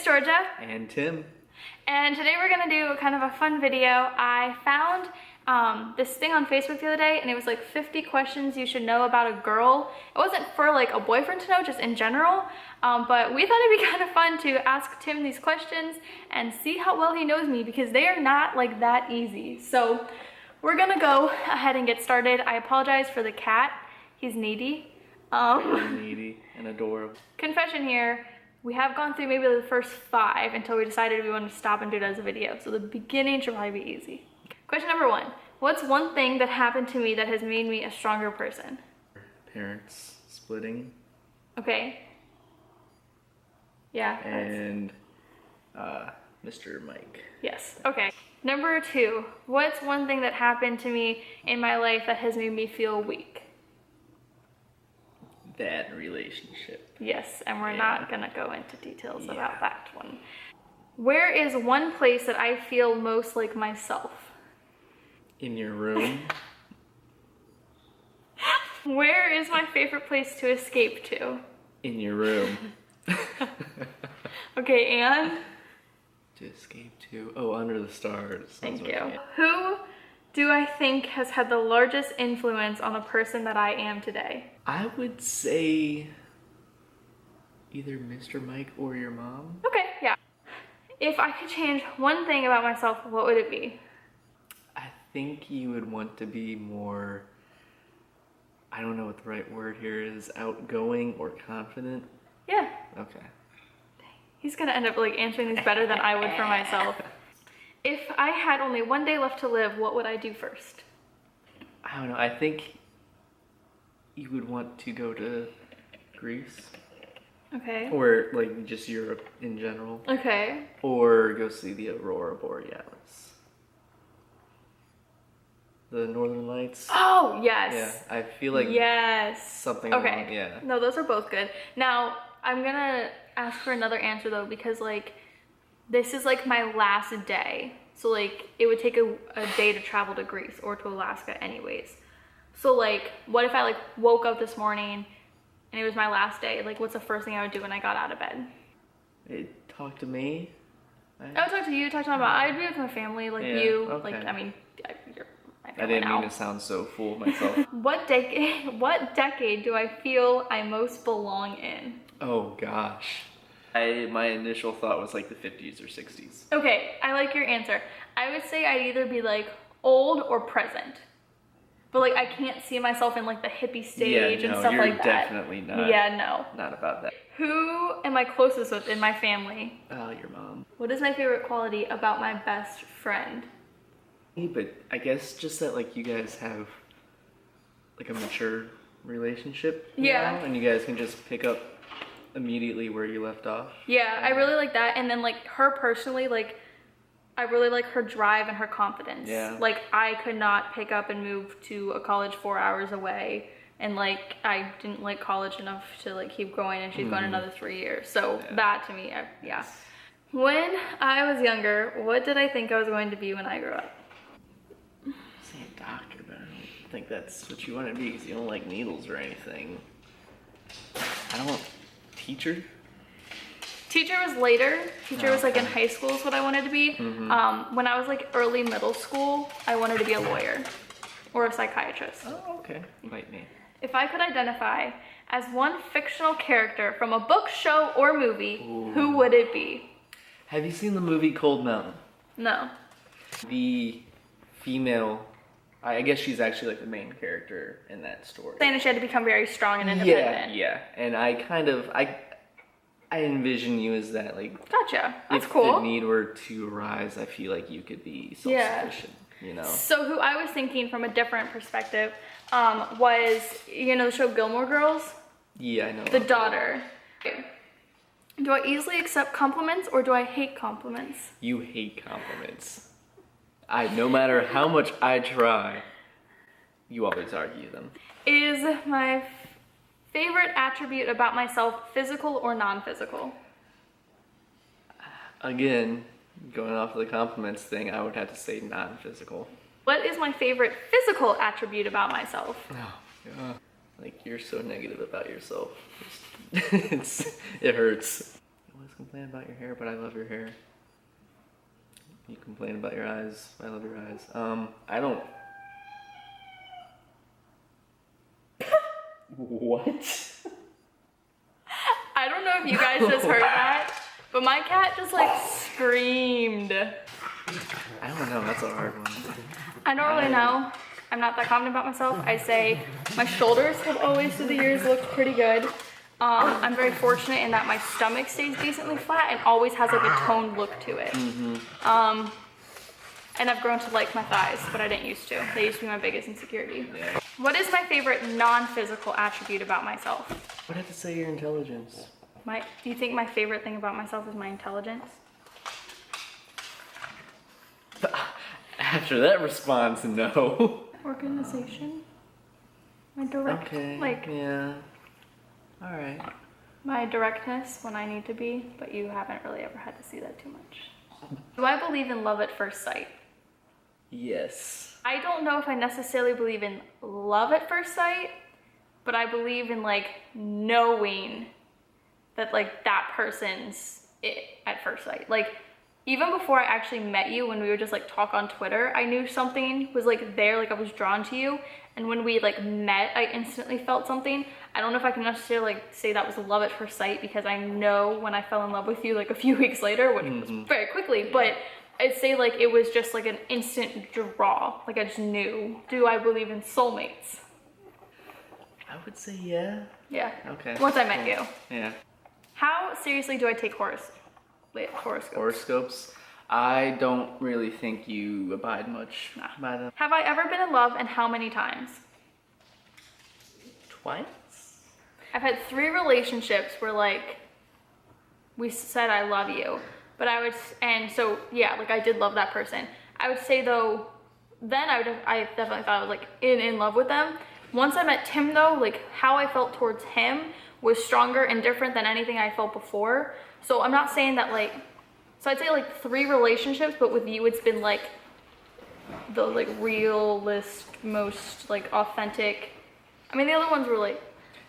Georgia. And Tim. And today we're gonna do kind of a fun video. I found this thing on Facebook the other day, and it was like 50 questions you should know about a girl. It wasn't for like a boyfriend to know, just in general. But we thought it'd be kind of fun to ask Tim these questions and see how well he knows me, because they are not like that easy. So we're gonna go ahead and get started. I apologize for the cat. He's needy. Needy and adorable. Confession here. We have gone through maybe the first 5 until we decided we wanted to stop and do it as a video. So the beginning should probably be easy. Question number 1. What's one thing that happened to me that has made me a stronger person? Parents splitting. Okay. Yeah. And Mr. Mike. Yes. Okay. Number 2. What's one thing that happened to me in my life that has made me feel weak? That relationship. Yes, and we're not gonna go into details about that one. Where is one place that I feel most like myself? In your room. Where is my favorite place to escape to? In your room. Okay, and? To escape to? Oh, under the stars. Thank you. Who do I think has had the largest influence on the person that I am today? I would say either Mr. Mike or your mom. Okay, yeah. If I could change one thing about myself, what would it be? I think you would want to be more, I don't know what the right word here is, outgoing or confident. Yeah. Okay. He's gonna end up like answering these better than I would for myself. If I had only one day left to live, what would I do first? I don't know. I think you would want to go to Greece. Okay. Or like just Europe in general. Okay. Or go see the Aurora Borealis. The Northern Lights. Oh, yes. Yeah, I feel like something Okay. along, yeah. No, those are both good. Now, I'm gonna ask for another answer though, because like, this is like my last day. So like, it would take a day to travel to Greece or to Alaska anyways. So like, what if I like woke up this morning and it was my last day? Like, what's the first thing I would do when I got out of bed? Talk to me. I would talk to you, talk to my mom. I'd be with my family, like you. Okay. Like, I mean, you're my I family didn't now. mean to sound so full of myself. What decade do I feel I most belong in? Oh gosh. My initial thought was like the 50s or 60s. Okay, I like your answer. I would say I'd either be like old or present. But like, I can't see myself in like the hippie stage and stuff like that. You're definitely not. Yeah, no. Not about that. Who am I closest with in my family? Your mom. What is my favorite quality about my best friend? But I guess just that like you guys have like a mature relationship. Yeah. Now, and you guys can just pick up immediately where you left off. Yeah, I really like that. And then like her personally, like I really like her drive and her confidence. Yeah. Like I could not pick up and move to a college 4 hours away, and like I didn't like college enough to like keep going, and she's going another 3 years. So that to me, yeah. When I was younger, what did I think I was going to be when I grew up? Say a doctor, but I don't think that's what you want to be because you don't like needles or anything. Teacher? Teacher was later. Teacher was like in high school is what I wanted to be. When I was like early middle school, I wanted to be a lawyer or a psychiatrist. Oh, okay. Invite me. If I could identify as one fictional character from a book, show, or movie, who would it be? Have you seen the movie Cold Mountain? No. The female, I guess she's actually like the main character in that story. Saying that she had to become very strong and independent. Yeah. And I envision you as that, like. Gotcha. That's if cool. the need were to arise, I feel like you could be self-sufficient, you know? So who I was thinking from a different perspective was, you know the show Gilmore Girls? Yeah, I know. The daughter. Do I easily accept compliments or do I hate compliments? You hate compliments. No matter how much I try, you always argue them. Is my favorite attribute about myself physical or non-physical? Again, going off of the compliments thing, I would have to say non-physical. What is my favorite physical attribute about myself? Oh, yeah. Like, you're so negative about yourself. It hurts. You always complain complain about your hair, but I love your hair. You complain about your eyes, I love your eyes. I don't... What? I don't know if you guys just heard that, but my cat just like screamed. I don't know, that's a hard one. I don't really know. I'm not that confident about myself. I say my shoulders have always through the years looked pretty good. I'm very fortunate in that my stomach stays decently flat and always has like a toned look to it. And I've grown to like my thighs, but I didn't used to. They used to be my biggest insecurity. Yeah. What is my favorite non-physical attribute about myself? I would have to say your intelligence. Do you think my favorite thing about myself is my intelligence? After that response, no. Organization? My direct, Okay, like yeah. Alright. my directness when I need to be, but you haven't really ever had to see that too much. Do I believe in love at first sight? Yes. I don't know if I necessarily believe in love at first sight, but I believe in like knowing that like that person's it at first sight. Like even before I actually met you, when we would just like talk on Twitter, I knew something was like there, like I was drawn to you. And when we like met, I instantly felt something. I don't know if I can necessarily like say that was love at first sight, because I know when I fell in love with you like a few weeks later, which was very quickly, but I'd say like it was just like an instant draw. Like I just knew. Do I believe in soulmates? I would say yeah. Yeah. Okay. Once I met you. Yeah. How seriously do I take horoscopes? Horoscopes. I don't really think you abide much by them. Have I ever been in love, and how many times? Twice? I've had 3 relationships where like we said I love you, but and so yeah, like I did love that person. I would say though, then I definitely thought I was like in love with them. Once I met Tim though, like how I felt towards him was stronger and different than anything I felt before. So I'm not saying that like, so I'd say like 3 relationships, but with you it's been like the like realist, most like authentic. I mean the other ones were like,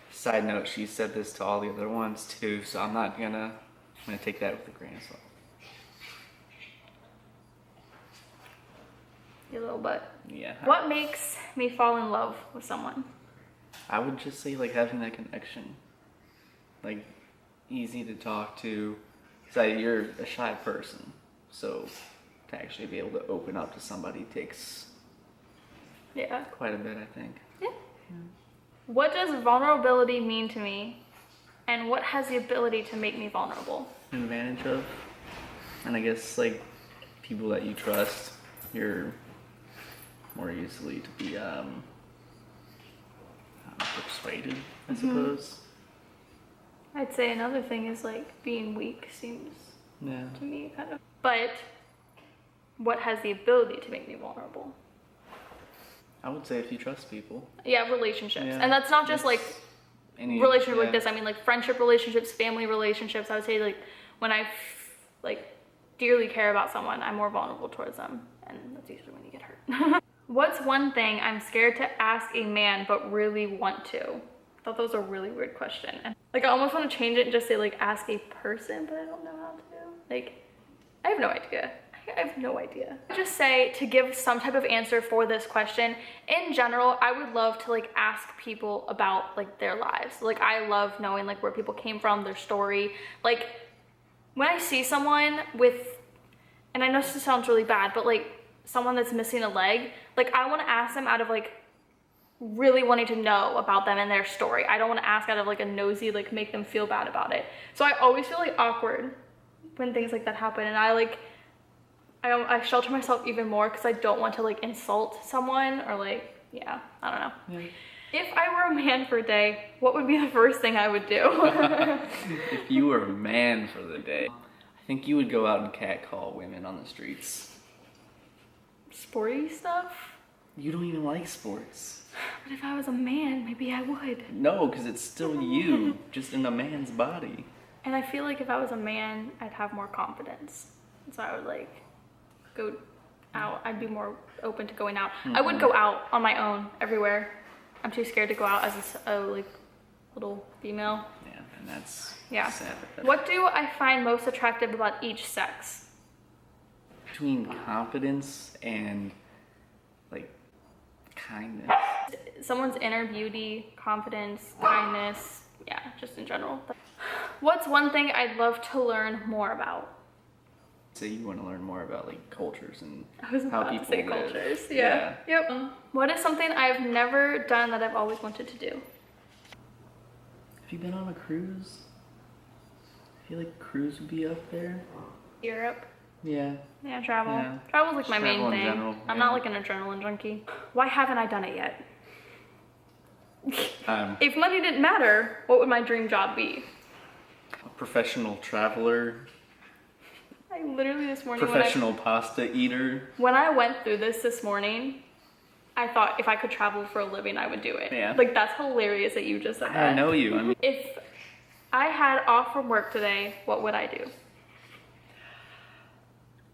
Side note, she said this to all the other ones too, so I'm gonna take that with a grain of salt. your little butt. Yeah. What makes me fall in love with someone? I would just say like having that connection. Like easy to talk to. Say you're a shy person, so to actually be able to open up to somebody takes Yeah. quite a bit, I think. Yeah. What does vulnerability mean to me, and what has the ability to make me vulnerable? An advantage of, and I guess like people that you trust, you're more easily to be persuaded, I suppose. I'd say another thing is like being weak seems Yeah. to me kind of. But what has the ability to make me vulnerable? I would say if you trust people. Yeah, relationships. Yeah. And that's not just like Any relationship like yeah. this. I mean like friendship relationships, family relationships. I would say like when I like dearly care about someone, I'm more vulnerable towards them, and that's usually when you get hurt. What's one thing I'm scared to ask a man but really want to? I thought that was a really weird question. Like I almost want to change it and just say like ask a person, but I don't know how to. Like I have no idea. I have no idea. Just say, to give some type of answer for this question, in general, I would love to like ask people about like their lives. Like I love knowing like where people came from, their story. Like when I see someone with, and I know this sounds really bad, but like someone that's missing a leg, like I want to ask them out of like really wanting to know about them and their story. I don't want to ask out of like a nosy, like make them feel bad about it. So I always feel like awkward when things like that happen, and I shelter myself even more because I don't want to like insult someone or like, yeah, I don't know. Yeah. If I were a man for a day, what would be the first thing I would do? If you were a man for the day, I think you would go out and catcall women on the streets. Sporty stuff? You don't even like sports. But if I was a man, maybe I would. No, because it's still you, just in a man's body. And I feel like if I was a man, I'd have more confidence. So I would like go out. I'd be more open to going out. I would go out on my own everywhere. I'm too scared to go out as a like little female. Yeah, and that's Yeah. sad. What do I find most attractive about each sex? Between confidence and like kindness. Someone's inner beauty, confidence, kindness, yeah, just in general. What's one thing I'd love to learn more about? So you want to learn more about like cultures and I was how about to people say live. cultures. Yeah. Yep. What is something I've never done that I've always wanted to do? Have you been on a cruise? I feel like cruise would be up there. Europe. Yeah. Yeah, travel. Yeah. Travel's like my main Travel in thing. general, I'm yeah. not like an adrenaline junkie. Why haven't I done it yet? I'm If money didn't matter, what would my dream job be? a professional traveler, I literally this morning professional pasta eater. when I went through this morning, I thought if I could travel for a living, I would do it. Yeah. Like that's hilarious that you just said that. I know you. I mean, If I had off from work today, what would I do?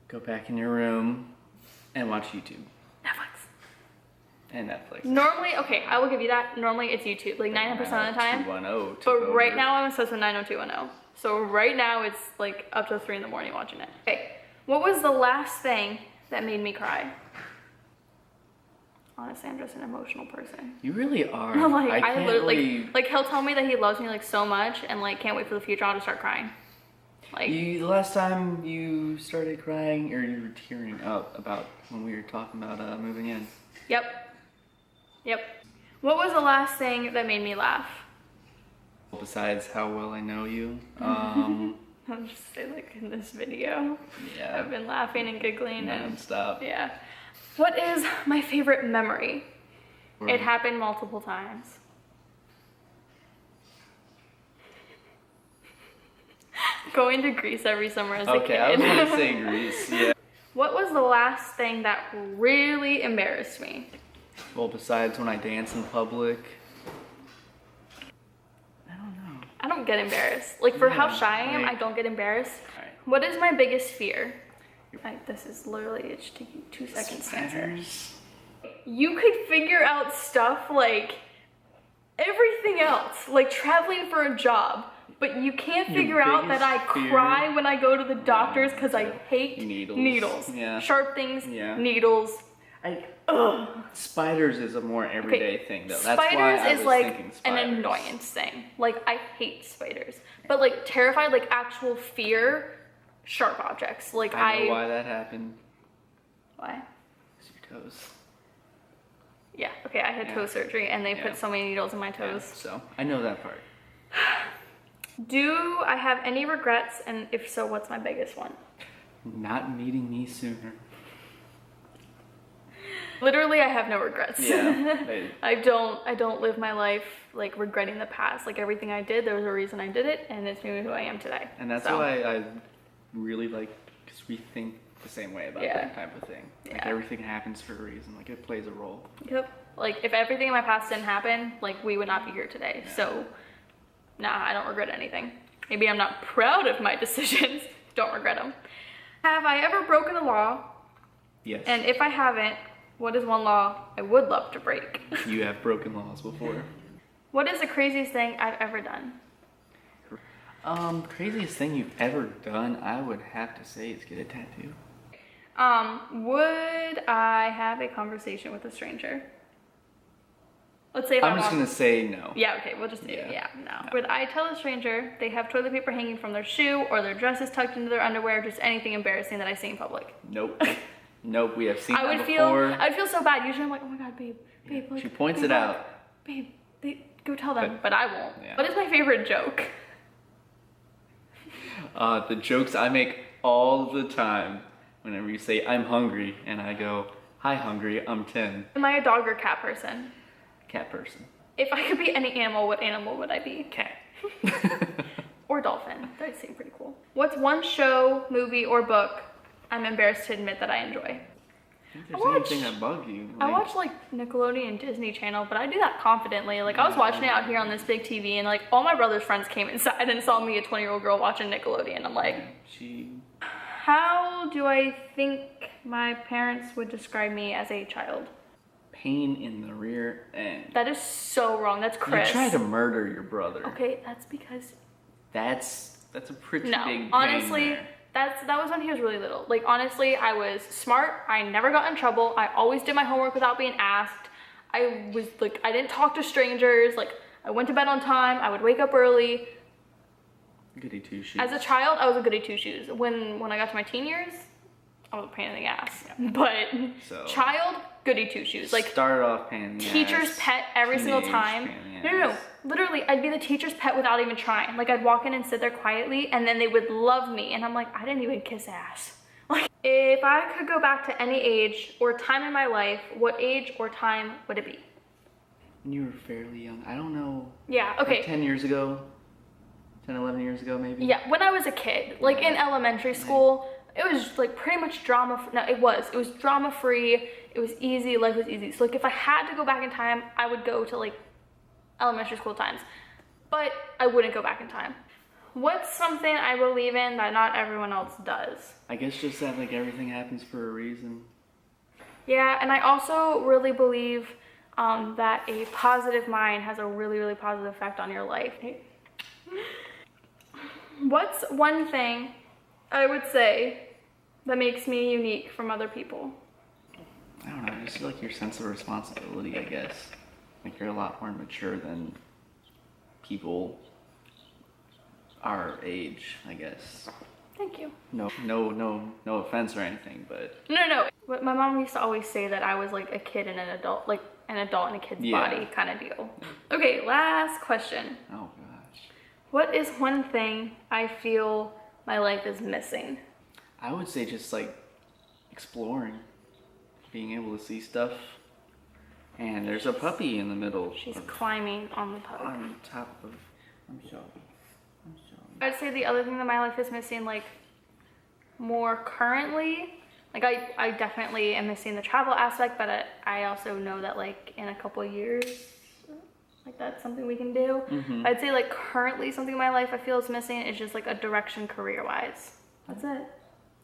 go back in your room and watch YouTube Netflix. and Netflix. Normally, okay, I will give you that. Normally it's YouTube, like 90% of the time. 210 took But right over. now I'm obsessed with 90210. So right now it's like up to 3 in the morning watching it. Okay, what was the last thing that made me cry? Honestly, I'm just an emotional person. You really are. Like I can't literally really- like he'll tell me that he loves me like so much and like can't wait for the future. I'll just start crying. Like The last time you started crying or you were tearing up about when we were talking about moving in. yep. What was the last thing that made me laugh? Besides how well I know you, I'll just say like in this video. I've yeah, been laughing and giggling and nonstop. yeah. What is my favorite memory? It happened multiple times. Going to Greece every summer as a Okay, kid. I was gonna say Greece. Yeah. What was the last thing that really embarrassed me? Well, besides when I dance in public. I don't know. I don't get embarrassed. Like for how Yeah, shy I am, like- I don't get embarrassed. Alright. What is my biggest fear? This is literally, it should take you 2 seconds to answer. Spiders. You could figure out stuff like everything else, like traveling for a job, but you can't Your figure out that I biggest fear? cry when I go to the doctors because I hate Needles. Yeah. Sharp things, Yeah. needles. Ugh. Spiders is a more everyday thing, though. That's Spiders why I is was like thinking an spiders. annoyance thing. Like I hate spiders, but like terrified, like actual fear, sharp objects. Like I know why that happened. Why? It's your toes. Yeah. Okay, I had Yeah. toe surgery, and they Yeah. put so many needles in my Yeah, toes. so I know that part. Do I have any regrets? And if so, what's my biggest one? Not meeting me sooner. Literally, I have no regrets. Yeah. I don't live my life like regretting the past. Like everything I did, there was a reason I did it, and it's made me who I am today. And that's So, why I really like, because we think the same way about Yeah. that type of thing. Like Yeah. everything happens for a reason. Like it plays a role. Yep. Like if everything in my past didn't happen, like we would not be here today. Yeah. So, nah, I don't regret anything. Maybe I'm not proud of my decisions. Don't regret them. Have I ever broken a law? Yes. And if I haven't, what is one law I would love to break? You have broken laws before. What is the craziest thing I've ever done? Craziest thing you've ever done, I would have to say, is get a tattoo. Would I have a conversation with a stranger? Let's say if I'm just gonna say no. Yeah, okay, we'll just say Yeah. no. Would I tell a stranger they have toilet paper hanging from their shoe or their dress is tucked into their underwear, just anything embarrassing that I see in public? Nope. Nope. We have seen I that would before. I'd feel so bad. Usually I'm like, oh my god, babe, like, She points babe, it look, out. Babe, go tell them, but I won't. Yeah. What is my favorite joke? The jokes I make all the time. Whenever you say I'm hungry, and I go, hi hungry, I'm 10. Am I a dog or cat person? Cat person. If I could be any animal, what animal would I be? Cat. Or dolphin. That would seem pretty cool. What's one show, movie, or book I'm embarrassed to admit that I enjoy? If there's watch- anything that bug you. I watch like Nickelodeon and Disney Channel, but I do that confidently. Like I was watching it out here on this big TV, and like all my brother's friends came inside and saw me, a 20-year-old girl, watching Nickelodeon. I'm like, how do I think my parents would describe me as a child? Pain in the rear end. That is so wrong. That's Chris. You try to murder your brother. Okay, that's because That's a pretty No, big pain honestly, there. that was when he was really little. Like, honestly, I was smart. I never got in trouble. I always did my homework without being asked. I was like, I didn't talk to strangers. Like, I went to bed on time. I would wake up early. Goody two shoes. As a child, I was a goody two shoes. When I got to my teen years, I was a pain in the ass. But So- child, goody two shoes. Like, started off pain in the teacher's ass, pet every single teenage time. pain in the No. ass. Literally, I'd be the teacher's pet without even trying. Like, I'd walk in and sit there quietly, and then they would love me. And I'm like, I didn't even kiss ass. Like, if I could go back to any age or time in my life, what age or time would it be? When you were fairly young. I don't know. Yeah, Like okay. 10 years ago? 10, 11 years ago, maybe? Yeah, when I was a kid, like in elementary school, it was like pretty much it was drama free. It was easy, life was easy. So like if I had to go back in time, I would go to like elementary school times, but I wouldn't go back in time. What's something I believe in that not everyone else does? I guess just that like everything happens for a reason. Yeah, and I also really believe that a positive mind has a really, really positive effect on your life. What's one thing I would say that makes me unique from other people? I don't know, just like your sense of responsibility, I guess. Like you're a lot more mature than people our age, I guess. Thank you. No offense or anything, but No. But my mom used to always say that I was like a kid in an adult, like an adult in a kid's Yeah. body kind of deal. Okay, last question. oh gosh. What is one thing I feel my life is missing? I would say just like exploring, being able to see stuff. And there's a puppy in the middle. She's climbing on the pug. on top of. I'm sorry. I'd say the other thing that my life is missing, like, more currently, like, I definitely am missing the travel aspect, but I also know that, like, in a couple of years, like, that's something we can do. Mhm. I'd say, like, currently something in my life I feel is missing is just, like, a direction career-wise. That's it.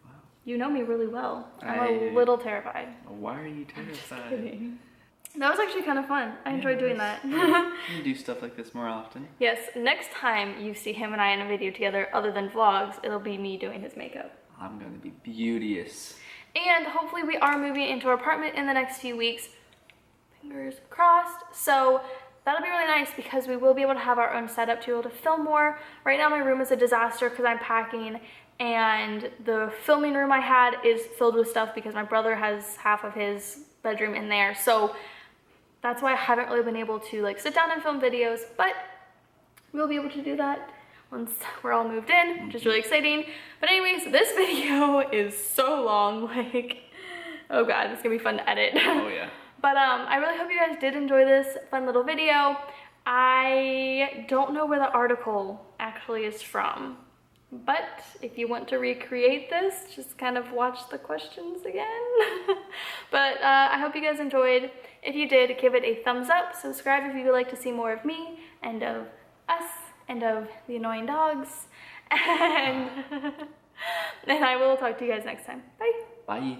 Wow. You know me really well. I'm I- a little terrified. Why are you terrified? Kidding. That was actually kind of fun. I enjoyed doing that. You do stuff like this more often. Yes, next time you see him and I in a video together, other than vlogs, it'll be me doing his makeup. I'm gonna be beauteous. And hopefully we are moving into our apartment in the next few weeks. Fingers crossed. So that'll be really nice because we will be able to have our own setup to be able to film more. Right now my room is a disaster because I'm packing, and the filming room I had is filled with stuff because my brother has half of his bedroom in there. So that's why I haven't really been able to like sit down and film videos, but we'll be able to do that once we're all moved in, which is really exciting. But anyways, this video is so long, like, oh god, it's gonna be fun to edit. Oh yeah. But I really hope you guys did enjoy this fun little video. I don't know where the article actually is from, but if you want to recreate this, just kind of watch the questions again. But I hope you guys enjoyed. If you did, give it a thumbs up. Subscribe if you would like to see more of me and of us and of the annoying dogs. And I will talk to you guys next time. Bye. Bye.